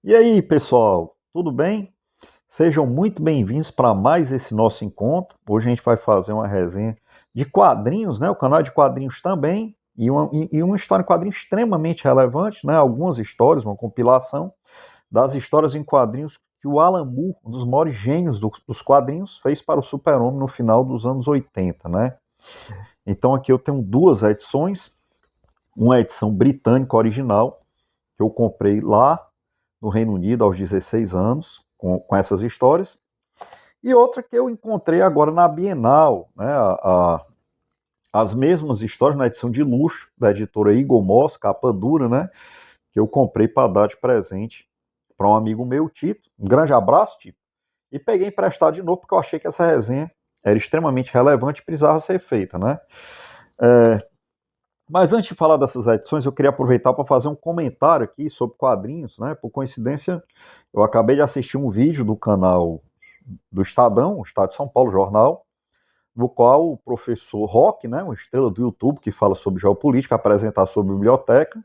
E aí, pessoal, tudo bem? Sejam muito bem-vindos para mais esse nosso encontro. Hoje a gente vai fazer uma resenha de quadrinhos, né? O canal é de quadrinhos também, e uma história em quadrinhos extremamente relevante, né? Algumas histórias, uma compilação das histórias em quadrinhos que o Alan Moore, um dos maiores gênios dos quadrinhos, fez para o Super-Homem no final dos anos 80, né? Então aqui eu tenho duas edições, uma edição britânica original, que eu comprei lá no Reino Unido aos 16 anos, com essas histórias, e outra que eu encontrei agora na Bienal, né, as mesmas histórias na edição de luxo da editora Eagle Moss, capa dura, né, que eu comprei para dar de presente para um amigo meu, Tito. Um grande abraço, Tito. E peguei emprestado de novo porque eu achei que essa resenha era extremamente relevante e precisava ser feita, né? É, mas antes de falar dessas edições, eu queria aproveitar para fazer um comentário aqui sobre quadrinhos, né? Por coincidência, eu acabei de assistir um vídeo do canal do Estadão, o Estado de São Paulo Jornal, no qual o professor Roque, né, uma estrela do YouTube que fala sobre geopolítica, apresentar sobre biblioteca.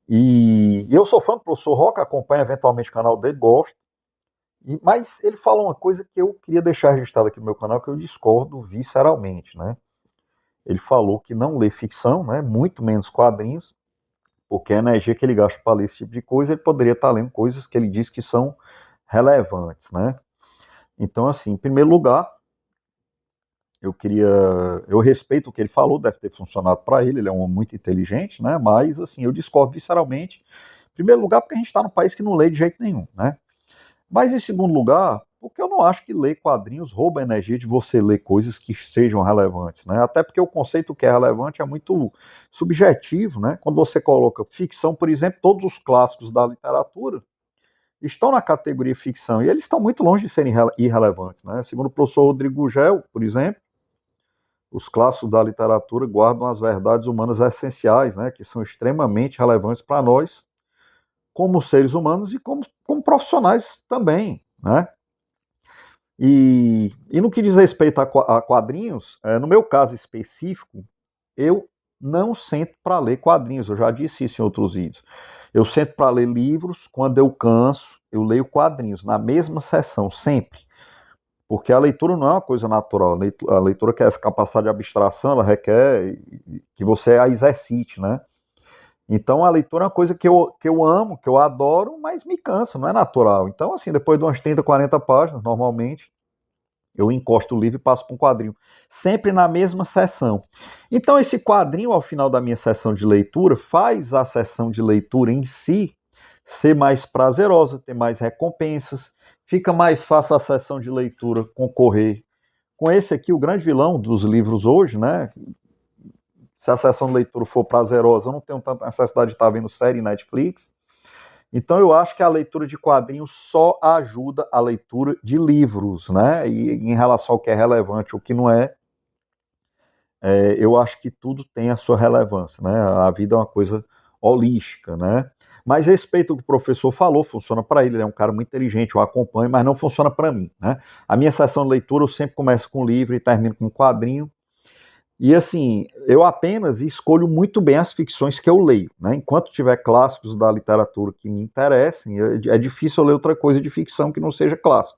E eu sou fã do professor Roque, acompanho eventualmente o canal dele, gosto. Mas ele fala uma coisa que eu queria deixar registrado aqui no meu canal, que eu discordo visceralmente, né? Ele falou que não lê ficção, né, muito menos quadrinhos, porque a energia que ele gasta para ler esse tipo de coisa, ele poderia estar lendo coisas que ele diz que são relevantes, né? Então, assim, em primeiro lugar, eu respeito o que ele falou, deve ter funcionado para ele, ele é um homem muito inteligente, né? Mas, assim, eu discordo visceralmente. Em primeiro lugar, porque a gente está num país que não lê de jeito nenhum, né? Mas, em segundo lugar, porque eu não acho que ler quadrinhos rouba a energia de você ler coisas que sejam relevantes, né? Até porque o conceito que é relevante é muito subjetivo, né? Quando você coloca ficção, por exemplo, todos os clássicos da literatura estão na categoria ficção e eles estão muito longe de serem irrelevantes, né? Segundo o professor Rodrigo Gugel, por exemplo, os clássicos da literatura guardam as verdades humanas essenciais, né? Que são extremamente relevantes para nós, como seres humanos e como profissionais também, né? E no que diz respeito a quadrinhos, no meu caso específico, eu não sento para ler quadrinhos, eu já disse isso em outros vídeos. Eu sento para ler livros, quando eu canso, eu leio quadrinhos, na mesma sessão, sempre. Porque a leitura não é uma coisa natural, a leitura quer essa capacidade de abstração, ela requer que você a exercite, né? Então a leitura é uma coisa que eu amo, que eu adoro, mas me cansa, não é natural. Então, assim, depois de umas 30, 40 páginas, normalmente, eu encosto o livro e passo para um quadrinho, sempre na mesma sessão. Então, esse quadrinho, ao final da minha sessão de leitura, faz a sessão de leitura em si ser mais prazerosa, ter mais recompensas, fica mais fácil a sessão de leitura concorrer com esse aqui, o grande vilão dos livros hoje, né? Se a sessão de leitura for prazerosa, eu não tenho tanta necessidade de estar vendo série Netflix. Então eu acho que a leitura de quadrinhos só ajuda a leitura de livros, né? E em relação ao que é relevante, o que não é, eu acho que tudo tem a sua relevância, né? A vida é uma coisa holística, né? Mas respeito o que o professor falou, funciona para ele é um cara muito inteligente, eu acompanho, mas não funciona para mim, né? A minha sessão de leitura eu sempre começo com um livro e termino com um quadrinho. E assim, eu apenas escolho muito bem as ficções que eu leio, né? Enquanto tiver clássicos da literatura que me interessem, é difícil eu ler outra coisa de ficção que não seja clássico.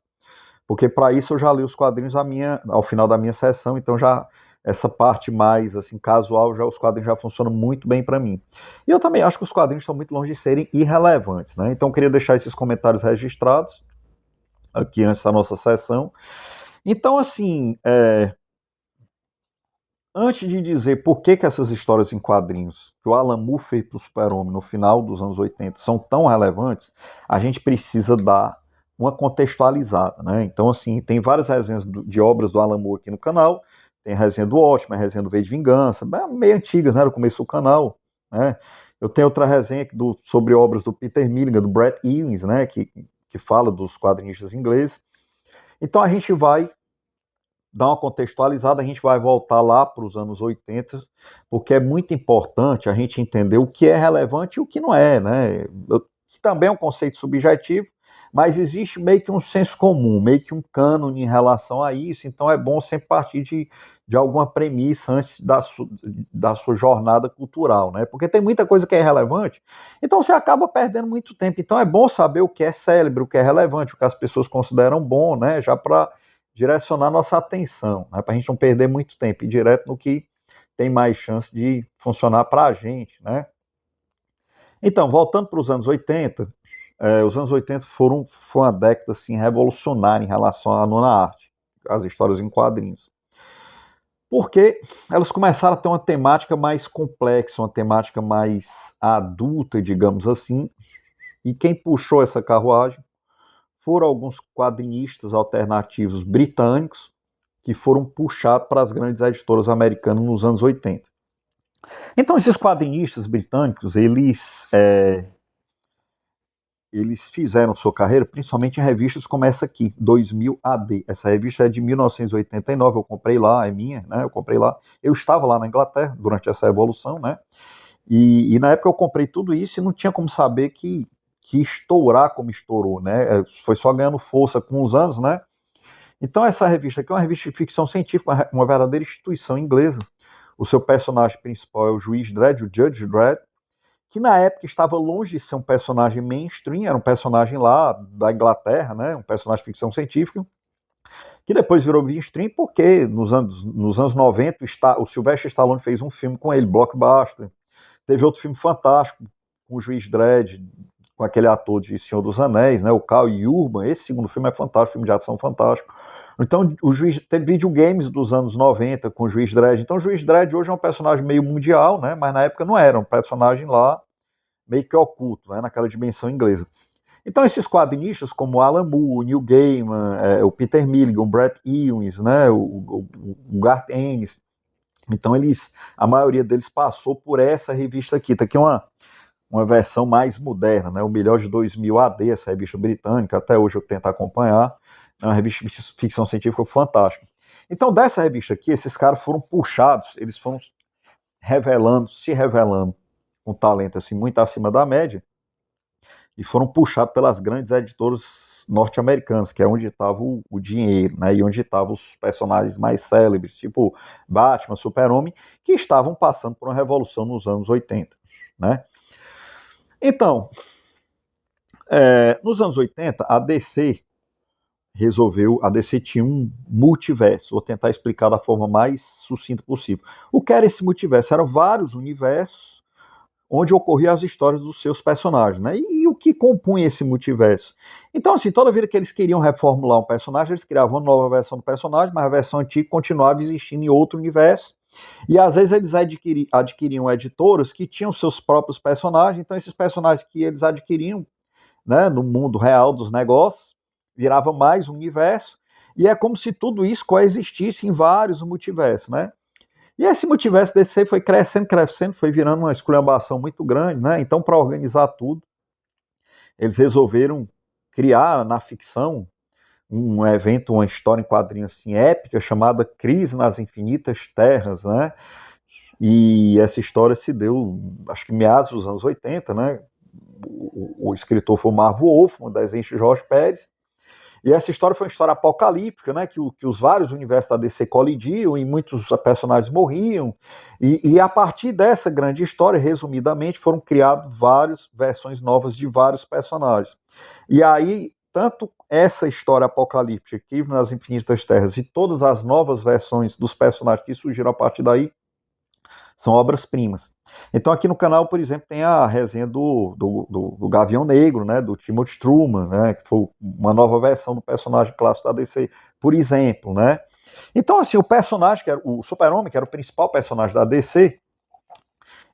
Porque para isso eu já li os quadrinhos ao final da minha sessão, então já essa parte mais assim casual, já os quadrinhos já funcionam muito bem para mim. E eu também acho que os quadrinhos estão muito longe de serem irrelevantes, né? Então eu queria deixar esses comentários registrados aqui antes da nossa sessão. Então assim, antes de dizer por que essas histórias em quadrinhos que o Alan Moore fez para o Super-Homem no final dos anos 80 são tão relevantes, a gente precisa dar uma contextualizada, né? Então, assim, tem várias resenhas de obras do Alan Moore aqui no canal, tem a resenha do Watchmen, a resenha do V de Vingança, meio antigas, né, do começo do canal, né? Eu tenho outra resenha sobre obras do Peter Milligan, do Brett Ewins, né, que fala dos quadrinistas ingleses. Então a gente vai dar uma contextualizada, a gente vai voltar lá para os anos 80, porque é muito importante a gente entender o que é relevante e o que não é, né? Que também é um conceito subjetivo, mas existe meio que um senso comum, meio que um cânone em relação a isso, então é bom sempre partir de alguma premissa antes da sua jornada cultural, né? Porque tem muita coisa que é irrelevante, então você acaba perdendo muito tempo. Então é bom saber o que é célebre, o que é relevante, o que as pessoas consideram bom, né? Já para direcionar nossa atenção, né? Para a gente não perder muito tempo, ir direto no que tem mais chance de funcionar para a gente, né? Então, voltando para os anos 80 foi uma década assim, revolucionária em relação à nona arte, as histórias em quadrinhos. Porque elas começaram a ter uma temática mais complexa, uma temática mais adulta, digamos assim, e quem puxou essa carruagem foram alguns quadrinistas alternativos britânicos que foram puxados para as grandes editoras americanas nos anos 80. Então, esses quadrinistas britânicos, eles fizeram sua carreira principalmente em revistas como essa aqui, 2000 AD. Essa revista é de 1989, eu comprei lá, é minha, né? Eu comprei lá. Eu estava lá na Inglaterra durante essa revolução, né? E na época eu comprei tudo isso e não tinha como saber que estourar como estourou, né? Foi só ganhando força com os anos, né? Então essa revista aqui é uma revista de ficção científica, uma verdadeira instituição inglesa. O seu personagem principal é o Juiz Dredd, o Judge Dredd, que na época estava longe de ser um personagem mainstream, era um personagem lá da Inglaterra, né, um personagem de ficção científica, que depois virou mainstream porque nos anos 90 o Sylvester Stallone fez um filme com ele, Blockbuster. Teve outro filme fantástico com o Juiz Dredd, com aquele ator de Senhor dos Anéis, né, o Carl Urban. Esse segundo filme é fantástico, filme de ação fantástico. Então, o Juiz teve videogames dos anos 90 com o Juiz Dredd. Então, o Juiz Dredd hoje é um personagem meio mundial, né, mas na época não era, um personagem lá meio que oculto, né, naquela dimensão inglesa. Então, esses quadrinistas como o Alan Moore, o Neil Gaiman, o Peter Milligan, o Brett Ewins, né, o Garth Ennis, então a maioria deles passou por essa revista aqui. Tá aqui uma versão mais moderna, né, o Melhor de 2000 AD, essa revista britânica, até hoje eu tento acompanhar, é uma revista de ficção científica fantástica. Então, dessa revista aqui, esses caras foram puxados, eles foram se revelando com talento assim, muito acima da média, e foram puxados pelas grandes editoras norte-americanas, que é onde estava o dinheiro, né, e onde estavam os personagens mais célebres, tipo Batman, Super-Homem, que estavam passando por uma revolução nos anos 80, né. Então, nos anos 80, a DC tinha um multiverso, vou tentar explicar da forma mais sucinta possível. O que era esse multiverso? Eram vários universos onde ocorriam as histórias dos seus personagens, né? E o que compunha esse multiverso? Então, assim, toda vida que eles queriam reformular um personagem, eles criavam uma nova versão do personagem, mas a versão antiga continuava existindo em outro universo. E às vezes eles adquiriam editoras que tinham seus próprios personagens, então esses personagens que eles adquiriam, né, no mundo real dos negócios, virava mais um universo, e é como se tudo isso coexistisse em vários multiversos, né? E esse multiverso DC foi crescendo, crescendo, foi virando uma esculhambação muito grande, né? Então, para organizar tudo, eles resolveram criar na ficção um evento, uma história em quadrinho assim épica chamada Crise nas Infinitas Terras, né? E essa história se deu, acho que meados dos anos 80, né? O escritor foi o Marv Wolfman, um desenho de Jorge Pérez. E essa história foi uma história apocalíptica, né? Que os vários universos da DC colidiam e muitos personagens morriam. E a partir dessa grande história, resumidamente, foram criadas várias versões novas de vários personagens. E aí, tanto essa história apocalíptica aqui nas Infinitas Terras e todas as novas versões dos personagens que surgiram a partir daí são obras-primas. Então aqui no canal, por exemplo, tem a resenha do Gavião Negro, né, do Timothy Truman, né, que foi uma nova versão do personagem clássico da DC, por exemplo, né. Então assim, o personagem, que era o Super-Homem, que era o principal personagem da DC,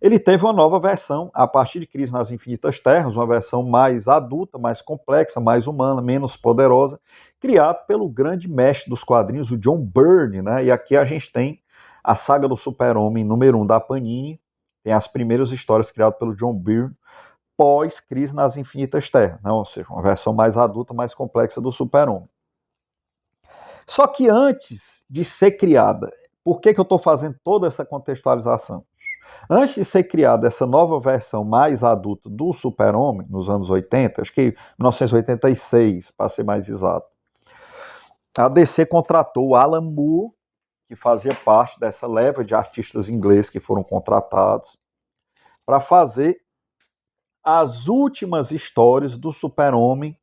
ele teve uma nova versão a partir de Crise nas Infinitas Terras, uma versão mais adulta, mais complexa, mais humana, menos poderosa, criado pelo grande mestre dos quadrinhos, o John Byrne, né, e aqui a gente tem a saga do Super-Homem número 1 da Panini, tem as primeiras histórias criadas pelo John Byrne, pós-Crise nas Infinitas Terras, né? Ou seja, uma versão mais adulta, mais complexa do Super-Homem. Só que antes de ser criada, por que eu estou fazendo toda essa contextualização? Antes de ser criada essa nova versão mais adulta do Super-Homem, nos anos 80, acho que 1986, para ser mais exato, a DC contratou o Alan Moore, que fazia parte dessa leva de artistas ingleses que foram contratados, para fazer as últimas histórias do Super-Homem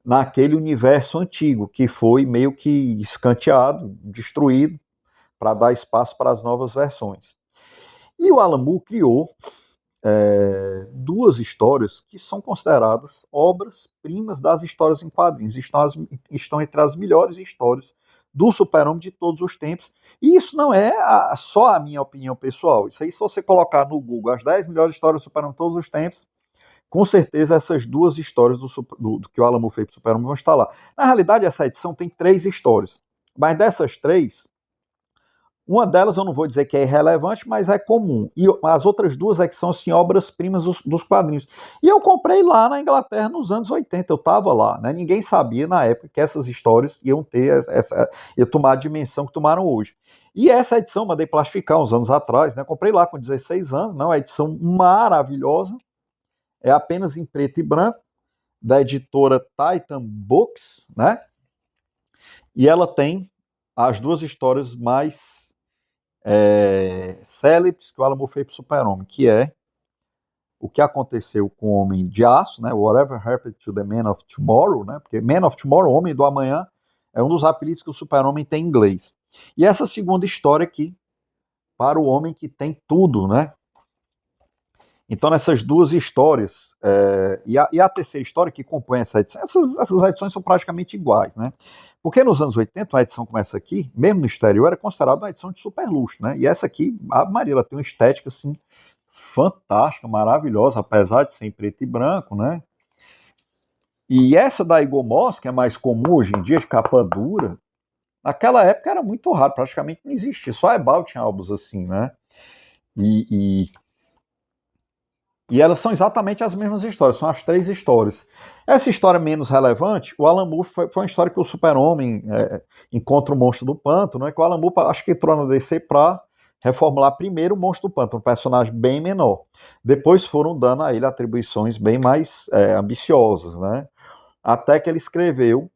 naquele universo antigo, que foi meio que escanteado, destruído, para dar espaço para as novas versões. E o Alan Moore criou duas histórias que são consideradas obras-primas das histórias em quadrinhos. Estão entre as melhores histórias do Super-Homem de todos os tempos. E isso não é só a minha opinião pessoal. Isso aí, se você colocar no Google as 10 melhores histórias do Super-Homem de todos os tempos, com certeza essas duas histórias do que o Alan Moore fez para o Super-Homem vão estar lá. Na realidade, essa edição tem 3 histórias. Mas dessas 3, uma delas eu não vou dizer que é irrelevante, mas é comum. E as outras 2 é que são assim, obras-primas dos quadrinhos. E eu comprei lá na Inglaterra nos anos 80, eu estava lá. Né? Ninguém sabia na época que essas histórias iam ter ia tomar a dimensão que tomaram hoje. E essa edição eu mandei plastificar uns anos atrás, né? Comprei lá com 16 anos, não, é uma edição maravilhosa. É apenas em preto e branco, da editora Titan Books, né? E ela tem as 2 histórias mais célebres que o Alan Moore fez para o Super-Homem, que é o que aconteceu com o Homem de Aço, né? Whatever Happened to the Man of Tomorrow, né? Porque Man of Tomorrow, Homem do Amanhã, é um dos apelidos que o Super-Homem tem em inglês. E essa segunda história aqui, para o homem que tem tudo, né? Então, nessas 2 histórias, e a terceira história que compõe essa edição, essas edições são praticamente iguais, né? Porque nos anos 80, a edição como essa aqui, mesmo no exterior, era considerada uma edição de super luxo, né? E essa aqui, a Maria, ela tem uma estética, assim, fantástica, maravilhosa, apesar de ser em preto e branco, né? E essa da Igor Moss, que é mais comum hoje em dia, de capa dura, naquela época era muito raro, praticamente não existia, só a Ebal tinha álbuns assim, né? E elas são exatamente as mesmas histórias, são as 3 histórias. Essa história menos relevante, o Alan Moore foi uma história que o Super-Homem encontra o monstro do pântano, né, que o Alan Moore acho que entrou na DC para reformular primeiro o monstro do pântano, um personagem bem menor. Depois foram dando a ele atribuições bem mais ambiciosas, né? Até que ele escreveu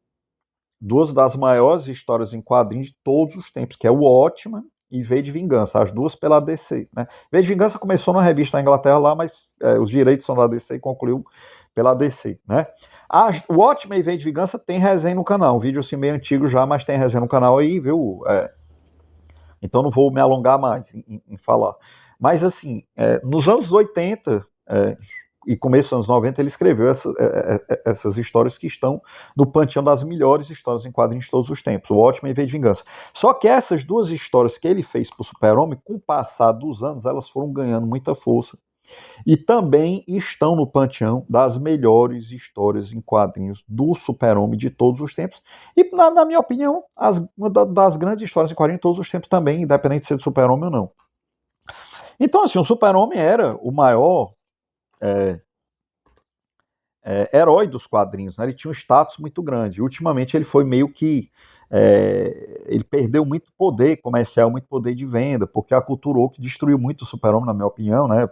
2 das maiores histórias em quadrinhos de todos os tempos, que é o Watchmen e V de Vingança, as 2 pela DC. Né? V de Vingança começou numa revista na Inglaterra lá, mas os direitos são da DC e concluiu pela DC. Né? O Watchmen e V de Vingança tem resenha no canal, um vídeo assim meio antigo já, mas tem resenha no canal aí, viu? Então não vou me alongar mais em falar. Mas assim, nos anos 80, e começo dos anos 90, ele escreveu essas histórias que estão no panteão das melhores histórias em quadrinhos de todos os tempos, o Watchmen e V de Vingança. Só que essas 2 histórias que ele fez para o Super-Homem, com o passar dos anos, elas foram ganhando muita força e também estão no panteão das melhores histórias em quadrinhos do Super-Homem de todos os tempos e, na minha opinião, uma das grandes histórias em quadrinhos de todos os tempos também, independente de ser do Super-Homem ou não. Então, assim, o Super-Homem era o maior herói dos quadrinhos, né? Ele tinha um status muito grande. Ultimamente ele foi meio que ele perdeu muito poder comercial, muito poder de venda, porque a cultura woke destruiu muito o Super-Homem, na minha opinião, né?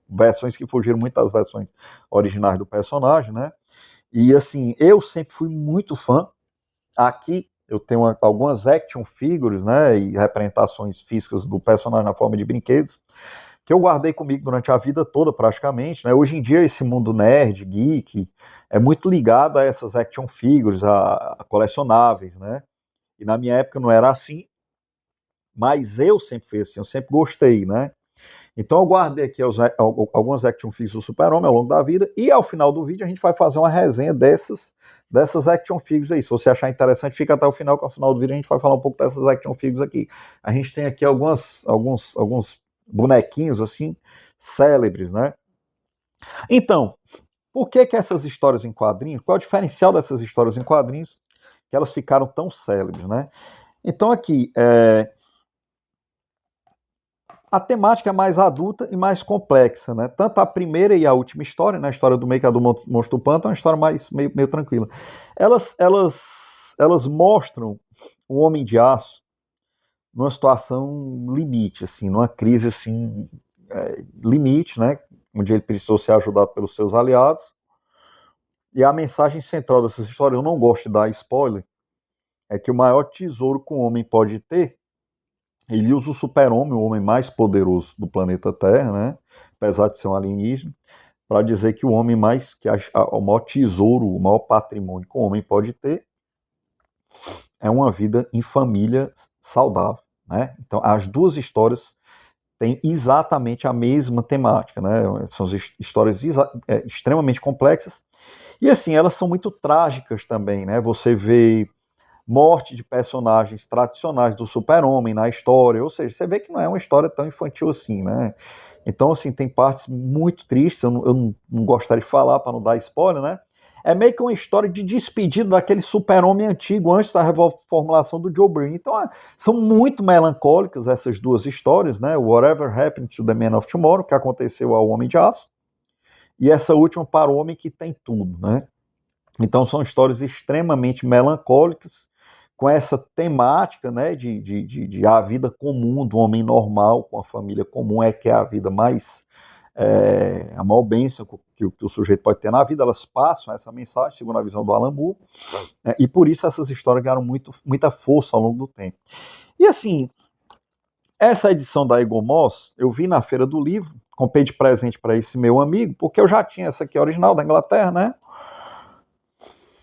Versões que fugiram muito das versões originais do personagem, né? E assim, eu sempre fui muito fã. Aqui eu tenho algumas action figures, né? E representações físicas do personagem na forma de brinquedos que eu guardei comigo durante a vida toda, praticamente. Né? Hoje em dia, esse mundo nerd, geek, é muito ligado a essas action figures, a colecionáveis, né? E na minha época não era assim, mas eu sempre fui assim, eu sempre gostei, né? Então eu guardei aqui algumas action figures do Super-Homem ao longo da vida, e ao final do vídeo a gente vai fazer uma resenha dessas action figures aí. Se você achar interessante, fica até o final, que ao final do vídeo a gente vai falar um pouco dessas action figures aqui. A gente tem aqui alguns bonequinhos assim, célebres, né? Então, por que essas histórias em quadrinhos, qual é o diferencial dessas histórias em quadrinhos que elas ficaram tão célebres, né? Então aqui, a temática é mais adulta e mais complexa, né? Tanto a primeira e a última história, né? A história do meio que a do Monstro do Pântano, é uma história meio tranquila. Elas mostram o Homem de Aço numa situação limite, assim, numa crise assim limite, né? Onde ele precisou ser ajudado pelos seus aliados. E a mensagem central dessa história, eu não gosto de dar spoiler, é que o maior tesouro que o homem pode ter, ele usa o super-homem, o homem mais poderoso do planeta Terra, né? Apesar de ser um alienígena, para dizer que o homem mais, o maior tesouro, o maior patrimônio que o homem pode ter é uma vida em família saudável, né? Então, as duas histórias têm exatamente a mesma temática, né? São histórias extremamente complexas e, assim, elas são muito trágicas também, né? Você vê morte de personagens tradicionais do super-homem na história, ou seja, você vê que não é uma história tão infantil assim, né? Então, assim, tem partes muito tristes, eu não gostaria de falar para não dar spoiler, né? É meio que uma história de despedida daquele super-homem antigo, antes da reformulação do Joe Byrne. Então, são muito melancólicas essas duas histórias, né? Whatever Happened to the Man of Tomorrow, que aconteceu ao Homem de Aço, e essa última para o Homem que Tem Tudo, né? Então, são histórias extremamente melancólicas, com essa temática, né, de a vida comum do homem normal, com a família comum, que é a vida mais, a maior bênção que o sujeito pode ter na vida. Elas passam essa mensagem, segundo a visão do Alan Moore, né, e por isso essas histórias ganharam muita força ao longo do tempo. E assim, essa edição da Eagle Moss, eu vi na Feira do Livro, comprei de presente para esse meu amigo, porque eu já tinha essa aqui original da Inglaterra, né?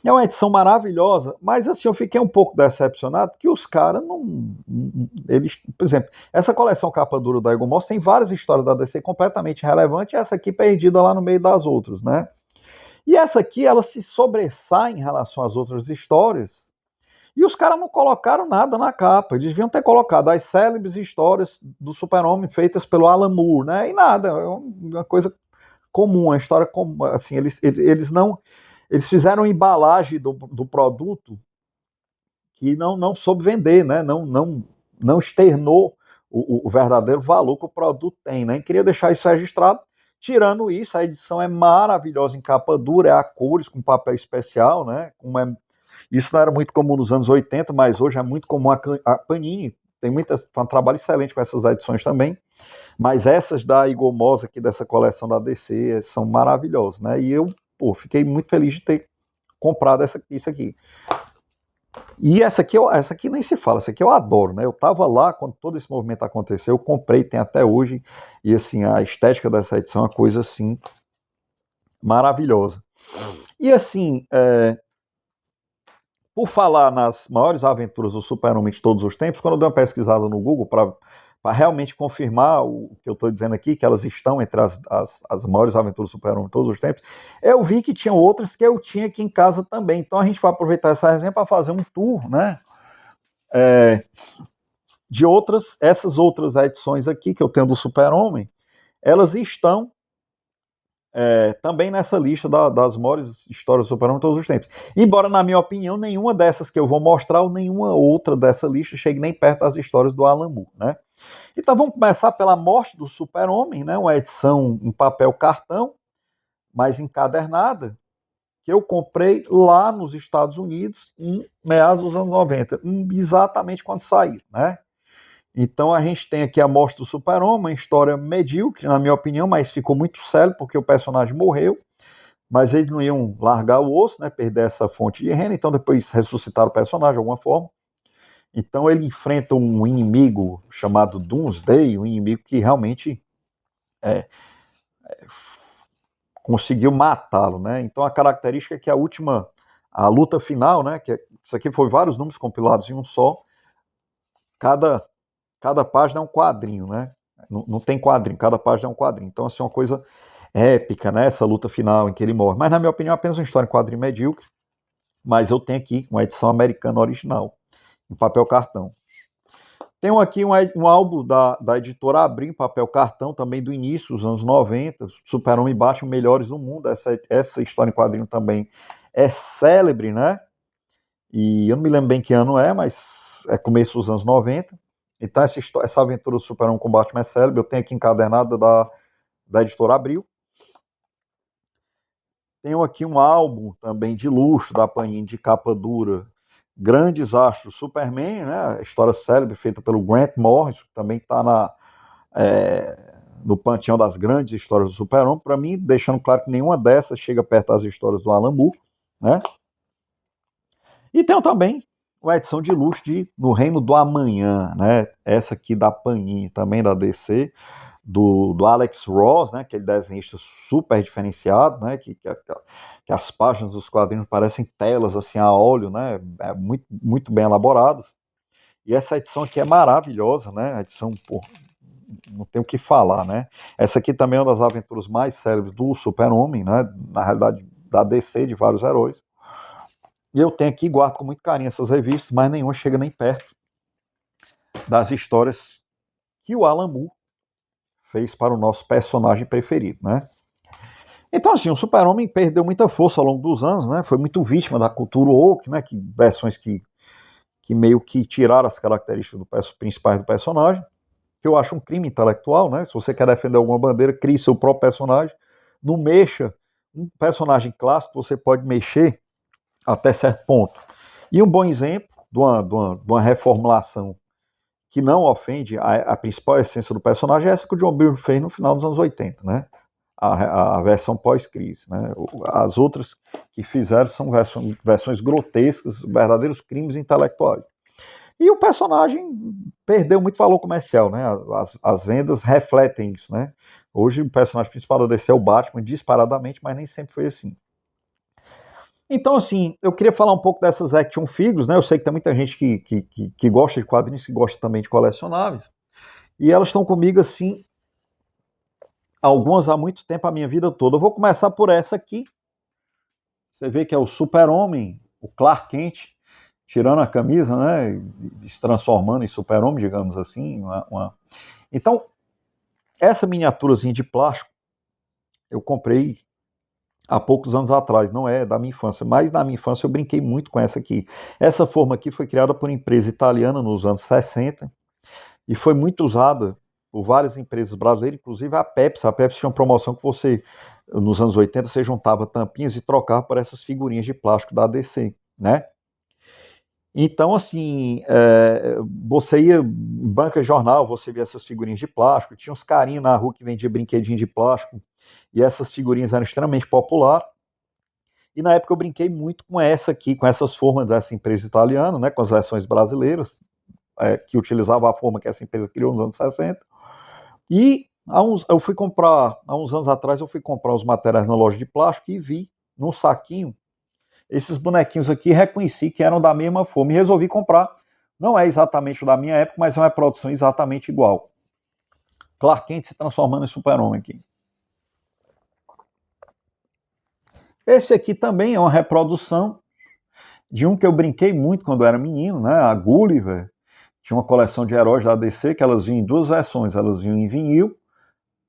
É uma edição maravilhosa, mas assim, eu fiquei um pouco decepcionado que os caras não. Eles, por exemplo, essa coleção capa dura da Eagle Moss tem várias histórias da DC completamente relevantes, e essa aqui perdida lá no meio das outras, né? E essa aqui, ela se sobressai em relação às outras histórias, e os caras não colocaram nada na capa. Eles deviam ter colocado as célebres histórias do Super-Homem feitas pelo Alan Moore, né? E nada, é uma coisa comum, uma história comum. Assim, eles não. Eles fizeram embalagem do produto que não soube vender, né? Não externou o verdadeiro valor que o produto tem, né? E queria deixar isso registrado. Tirando isso, a edição é maravilhosa em capa dura, é a cores, com papel especial, né? Isso não era muito comum nos anos 80, mas hoje é muito comum a Panini. Faz um trabalho excelente com essas edições também. Mas essas da Eagle Moss aqui, dessa coleção da DC, são maravilhosas, né? E eu, fiquei muito feliz de ter comprado isso aqui. E essa aqui nem se fala, essa aqui eu adoro, né? Eu tava lá quando todo esse movimento aconteceu, eu comprei, tem até hoje, e assim, a estética dessa edição é uma coisa assim, maravilhosa. E assim, por falar nas maiores aventuras do Super-Homem de todos os tempos, quando eu dei uma pesquisada no Google para realmente confirmar o que eu estou dizendo aqui, que elas estão entre as maiores aventuras do Super-Homem de todos os tempos, eu vi que tinham outras que eu tinha aqui em casa também. Então a gente vai aproveitar essa resenha para fazer um tour, né? De essas outras edições aqui que eu tenho do Super-Homem, elas estão também nessa lista das maiores histórias do Super-Homem de todos os tempos. Embora, na minha opinião, nenhuma dessas que eu vou mostrar ou nenhuma outra dessa lista chegue nem perto das histórias do Alan Moore, né? Então vamos começar pela morte do Super-Homem, né? Uma edição em papel cartão, mas encadernada, que eu comprei lá nos Estados Unidos em meados dos anos 90, exatamente quando saiu, né? Então a gente tem aqui a morte do Super-Homem, uma história medíocre, na minha opinião, mas ficou muito sério porque o personagem morreu, mas eles não iam largar o osso, né, perder essa fonte de renda, então depois ressuscitaram o personagem de alguma forma. Então ele enfrenta um inimigo chamado Doomsday, um inimigo que realmente conseguiu matá-lo, né? Então a característica é que a luta final, né, isso aqui foi vários números compilados em um só, cada página é um quadrinho, né? Não tem quadrinho, cada página é um quadrinho. Então, assim, é uma coisa épica, né? Essa luta final em que ele morre. Mas, na minha opinião, é apenas uma história em quadrinho medíocre. Mas eu tenho aqui uma edição americana original, em papel cartão. Tenho aqui um álbum da editora Abril, em papel cartão, também do início dos anos 90. Super-Homem e Batman melhores do mundo. Essa história em quadrinho também é célebre, né? E eu não me lembro bem que ano é, mas é começo dos anos 90. Então essa aventura do Super-Homem com Batman é célebre. Eu tenho aqui encadernada da editora Abril. Tenho aqui um álbum também de luxo da Panini, de capa dura, Grandes Astros Superman, né? A história célebre feita pelo Grant Morrison, que também está no panteão das grandes histórias do Super-Homem, para mim, deixando claro que nenhuma dessas chega perto das histórias do Alan Moore, né? E tenho também uma edição de luxo de No Reino do Amanhã, né? Essa aqui da Panini, também da DC, do Alex Ross, né? Aquele desenhista super diferenciado, né? Que as páginas dos quadrinhos parecem telas assim a óleo, né? Muito, muito bem elaboradas. E essa edição aqui é maravilhosa, né? A edição, pô, não tem o que falar, né? Essa aqui também é uma das aventuras mais célebres do Super-Homem, né? Na realidade, da DC, de vários heróis. E eu tenho aqui, guardo com muito carinho essas revistas, mas nenhuma chega nem perto das histórias que o Alan Moore fez para o nosso personagem preferido, né? Então, assim, o Super-Homem perdeu muita força ao longo dos anos, né? Foi muito vítima da cultura woke, né? Versões que meio que tiraram as características principais do personagem, que eu acho um crime intelectual, né? Se você quer defender alguma bandeira, crie seu próprio personagem, não mexa. Um personagem clássico você pode mexer até certo ponto. E um bom exemplo de uma reformulação que não ofende a principal essência do personagem é essa que o John Byrne fez no final dos anos 80, né? A versão pós-crise, né? As outras que fizeram são versões grotescas, verdadeiros crimes intelectuais. E o personagem perdeu muito valor comercial, né? As vendas refletem isso, né? Hoje o personagem principal da DC é o Batman, disparadamente, mas nem sempre foi assim. Então, assim, eu queria falar um pouco dessas action figures, né? Eu sei que tem muita gente que gosta de quadrinhos, que gosta também de colecionáveis, e elas estão comigo, assim, algumas há muito tempo, a minha vida toda. Eu vou começar por essa aqui. Você vê que é o Super-Homem, o Clark Kent, tirando a camisa, né? Se transformando em Super-Homem, digamos assim. Então, essa miniaturazinha de plástico eu comprei há poucos anos atrás, não é da minha infância, mas na minha infância eu brinquei muito com essa aqui. Essa forma aqui foi criada por uma empresa italiana nos anos 60 e foi muito usada por várias empresas brasileiras, inclusive a Pepsi. A Pepsi tinha uma promoção que você, nos anos 80, você juntava tampinhas e trocava por essas figurinhas de plástico da DC, né? Então, assim, você ia em banca de jornal, você via essas figurinhas de plástico, tinha uns carinhos na rua que vendia brinquedinho de plástico, e essas figurinhas eram extremamente populares. E na época eu brinquei muito com essa aqui, com essas formas dessa empresa italiana, né, com as versões brasileiras, que utilizava a forma que essa empresa criou nos anos 60. E eu fui comprar, há uns anos atrás, eu fui comprar os materiais na loja de plástico e vi num saquinho esses bonequinhos aqui, reconheci que eram da mesma forma e resolvi comprar. Não é exatamente o da minha época, mas é uma produção exatamente igual. Clark Kent se transformando em Super-Homem aqui. Esse aqui também é uma reprodução de um que eu brinquei muito quando eu era menino, né? A Gulliver. Tinha uma coleção de heróis da DC que elas vinham em duas versões. Elas vinham em vinil,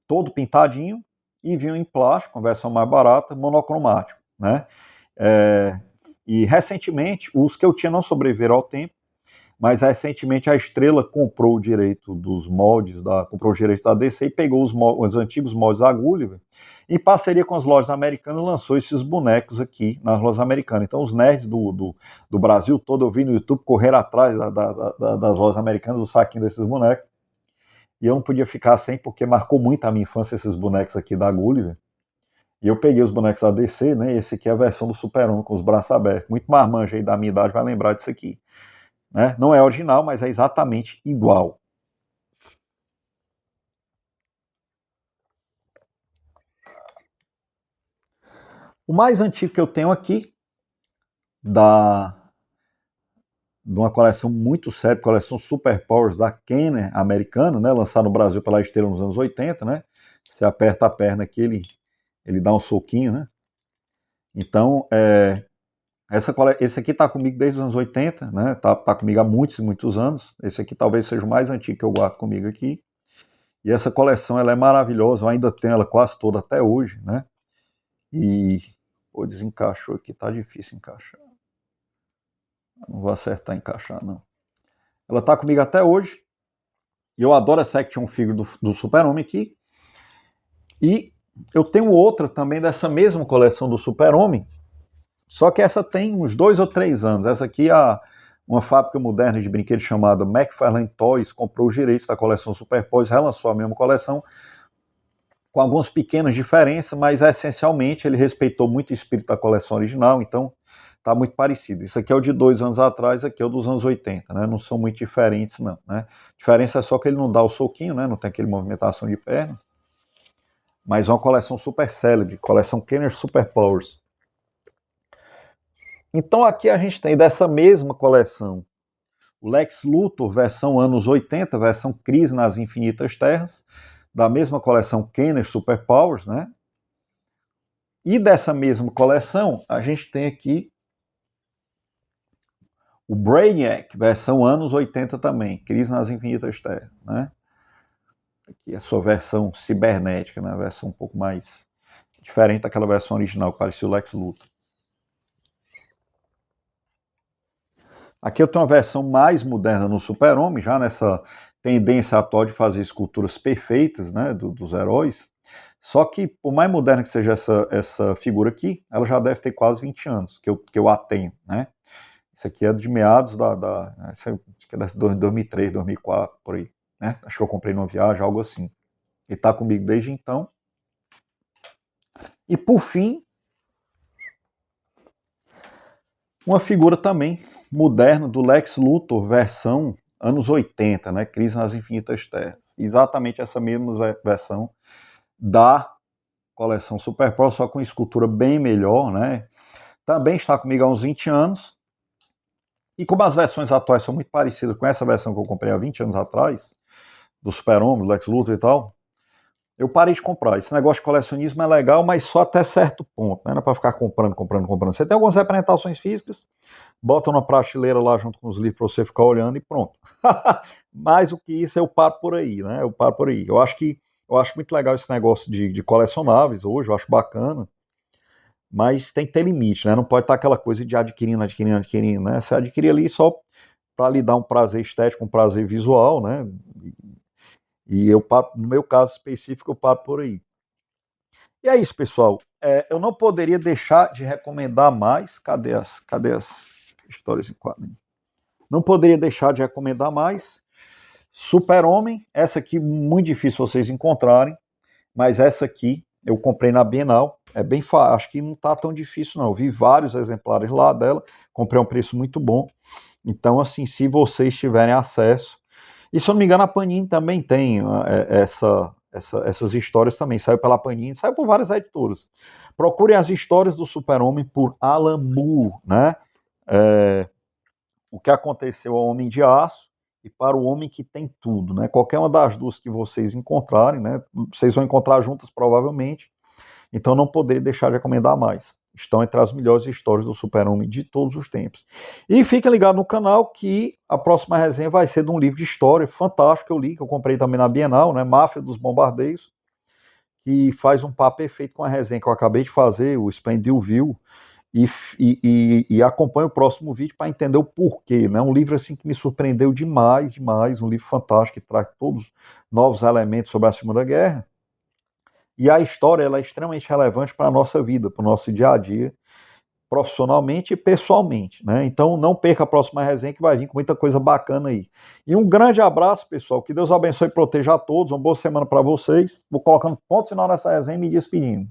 todo pintadinho, e vinham em plástico, uma versão mais barata, monocromático, né? E recentemente, os que eu tinha não sobreviveram ao tempo, mas recentemente a Estrela comprou o direito dos moldes, comprou os direitos da DC e pegou os antigos moldes da Gulliver, em parceria com as lojas americanas, lançou esses bonecos aqui nas lojas americanas. Então os nerds do Brasil todo, eu vi no YouTube correr atrás das lojas americanas, o saquinho desses bonecos, e eu não podia ficar sem, porque marcou muito a minha infância esses bonecos aqui da Gulliver. E eu peguei os bonecos da DC, né? Esse aqui é a versão do Super-Homem com os braços abertos. Muito marmanjo aí da minha idade vai lembrar disso aqui. Né? Não é original, mas é exatamente igual. O mais antigo que eu tenho aqui, de uma coleção muito séria, coleção Super Powers da Kenner americana, né? Lançada no Brasil pela Estrela nos anos 80, né? Você aperta a perna aqui, ele dá um soquinho, né? Então, esse aqui está comigo desde os anos 80, né? Tá comigo há muitos e muitos anos. Esse aqui talvez seja o mais antigo que eu guardo comigo aqui. E essa coleção ela é maravilhosa, eu ainda tenho ela quase toda até hoje, né? E desencaixou aqui, tá difícil encaixar. Não vou acertar encaixar, não. Ela tá comigo até hoje. E eu adoro essa action figure do Super-Homem aqui. E eu tenho outra também dessa mesma coleção do Super-Homem, só que essa tem uns 2 ou 3 anos. Essa aqui é uma fábrica moderna de brinquedos chamada McFarlane Toys, comprou os direitos da coleção Super Toys, relançou a mesma coleção, com algumas pequenas diferenças, mas essencialmente ele respeitou muito o espírito da coleção original, então está muito parecido. Isso aqui é o de 2 anos atrás, aqui é o dos anos 80, né? Não são muito diferentes, não, né? A diferença é só que ele não dá o soquinho, né? Não tem aquele movimentação de perna. Mas é uma coleção super célebre, coleção Kenner Super Powers. Então aqui a gente tem dessa mesma coleção o Lex Luthor, versão anos 80, versão Crise nas Infinitas Terras, da mesma coleção Kenner Super Powers, né? E dessa mesma coleção, a gente tem aqui o Brainiac, versão anos 80 também, Crise nas Infinitas Terras, né? Aqui a sua versão cibernética, né? A versão um pouco mais diferente daquela versão original que parecia o Lex Luthor. Aqui eu tenho uma versão mais moderna no Super-Homem, já nessa tendência atual de fazer esculturas perfeitas, né, dos heróis. Só que, por mais moderna que seja essa figura aqui, ela já deve ter quase 20 anos que eu a tenho, né? Isso aqui é de meados acho que é de 2003, 2004, por aí, né? Acho que eu comprei numa viagem, algo assim. E tá comigo desde então. E por fim, uma figura também moderna do Lex Luthor, versão anos 80, né? Crise nas Infinitas Terras. Exatamente essa mesma versão da coleção Super Pro, só com escultura bem melhor, né? Também está comigo há uns 20 anos. E como as versões atuais são muito parecidas com essa versão que eu comprei há 20 anos atrás, do Super-Homem, do Lex Luthor e tal, eu parei de comprar. Esse negócio de colecionismo é legal, mas só até certo ponto, né? Não é para ficar comprando. Você tem algumas representações físicas, bota na prateleira lá junto com os livros para você ficar olhando e pronto. Mais do que isso, eu paro por aí, né? Eu paro por aí. Eu acho muito legal esse negócio de colecionáveis hoje, eu acho bacana, mas tem que ter limite, né? Não pode estar aquela coisa de adquirindo, né? Você adquirir ali só para lhe dar um prazer estético, um prazer visual, né? E eu paro, no meu caso específico, eu paro por aí. E é isso, pessoal. Eu não poderia deixar de recomendar mais. Cadê as histórias em quadrinho? Não poderia deixar de recomendar mais. Super-Homem, essa aqui muito difícil vocês encontrarem, mas essa aqui eu comprei na Bienal. É bem fácil, acho que não está tão difícil não. Eu vi vários exemplares lá dela, comprei a um preço muito bom. Então, assim, se vocês tiverem acesso. E se eu não me engano, a Panini também tem essas histórias também. Saiu pela Panini, saiu por várias editoras. Procurem as histórias do Super-Homem por Alan Moore, né? O que aconteceu ao Homem de Aço e para o Homem que tem tudo, né? Qualquer uma das duas que vocês encontrarem, né? Vocês vão encontrar juntas provavelmente. Então não poderia deixar de recomendar mais. Estão entre as melhores histórias do Super-Homem de todos os tempos. E fica ligado no canal que a próxima resenha vai ser de um livro de história fantástico que eu li, que eu comprei também na Bienal, né? Máfia dos Bombardeios, que faz um par perfeito com a resenha que eu acabei de fazer, o Splendid View, e acompanhe o próximo vídeo para entender o porquê, né? Um livro assim que me surpreendeu demais, um livro fantástico que traz todos os novos elementos sobre a Segunda Guerra. E a história ela é extremamente relevante para a nossa vida, para o nosso dia a dia, profissionalmente e pessoalmente, né? Então não perca a próxima resenha que vai vir com muita coisa bacana aí. E um grande abraço, pessoal. Que Deus abençoe e proteja a todos. Uma boa semana para vocês. Vou colocando ponto final nessa resenha e me despedindo.